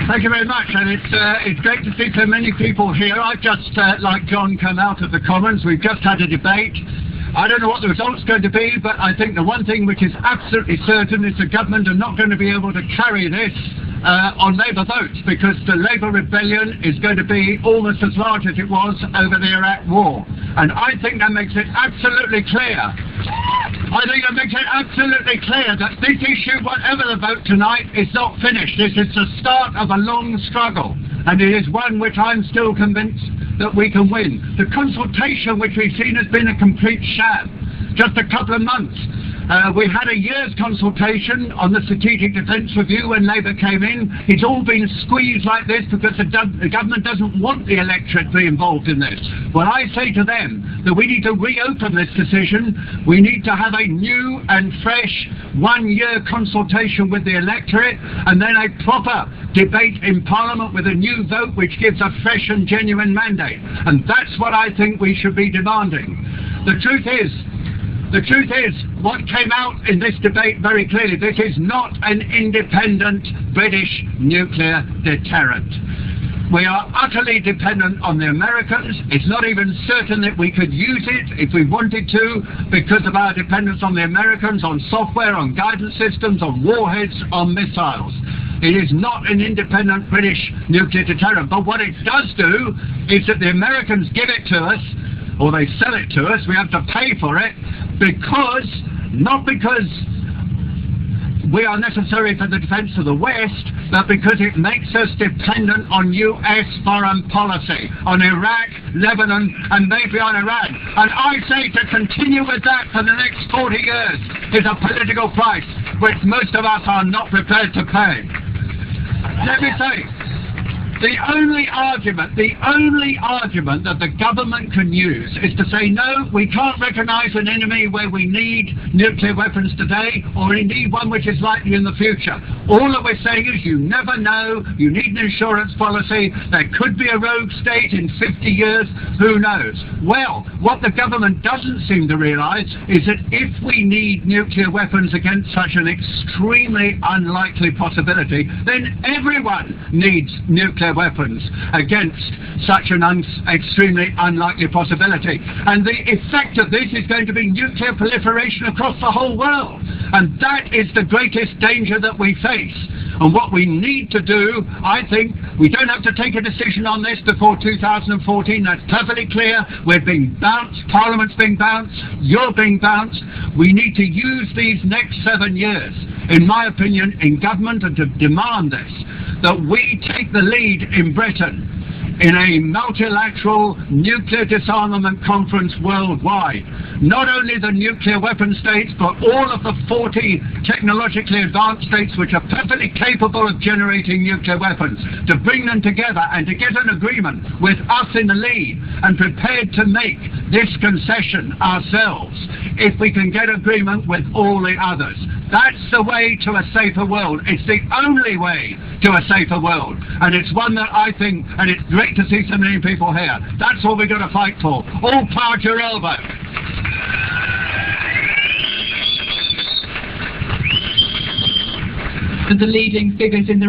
Thank you very much, and it's great to see so many people here. I've just, like John, come out of the Commons. We've just had a debate. I don't know what the result's going to be, but I think the one thing which is absolutely certain is the government are not going to be able to carry this on Labour votes, because the Labour rebellion is going to be almost as large as it was over the Iraq war. And I think that makes it absolutely clear. That this issue, whatever the vote tonight, is not finished. This is the start of a long struggle, and it is one which I'm still convinced that we can win. The consultation which we've seen has been a complete sham. Just a couple of months. We had a year's consultation on the Strategic Defence Review when Labour came in. It's all been squeezed like this because the government doesn't want the electorate to be involved in this. Well, I say to them that we need to reopen this decision. We need to have a new and fresh one-year consultation with the electorate, and then a proper debate in Parliament with a new vote which gives a fresh and genuine mandate. And that's what I think we should be demanding. The truth is, what came out in this debate very clearly, this is not an independent British nuclear deterrent. We are utterly dependent on the Americans. It's not even certain that we could use it if we wanted to, because of our dependence on the Americans, on software, on guidance systems, on warheads, on missiles. It is not an independent British nuclear deterrent. But what it does do is that the Americans give it to us, or they sell it to us. We have to pay for it, not because we are necessary for the defence of the West, but because it makes us dependent on US foreign policy, on Iraq, Lebanon, and maybe on Iran. And I say to continue with that for the next 40 years is a political price which most of us are not prepared to pay. Let me say, the only argument that the government can use is to say, no, we can't recognise an enemy where we need nuclear weapons today, or indeed one which is likely in the future. All that we're saying is you never know, you need an insurance policy, there could be a rogue state in 50 years, who knows? Well, what the government doesn't seem to realise is that if we need nuclear weapons against such an extremely unlikely possibility, then everyone needs nuclear weapons against such an extremely unlikely possibility. And the effect of this is going to be nuclear proliferation across the whole world. And that is the greatest danger that we face. And what we need to do, I think, we don't have to take a decision on this before 2014, that's perfectly clear. We're being bounced, Parliament's being bounced, you're being bounced. We need to use these next 7 years, in my opinion, in government, and to demand this, that we take the lead in Britain in a multilateral nuclear disarmament conference worldwide. Not only the nuclear weapon states, but all of the 40 technologically advanced states which are perfectly capable of generating nuclear weapons, to bring them together and to get an agreement with us in the lead, and prepared to make this concession ourselves if we can get agreement with all the others. That's the way to a safer world. It's the only way to a safer world, and it's one that I think, and it's great to see so many people here. That's what we're going to fight for. All power to your elbow. The leading figures in the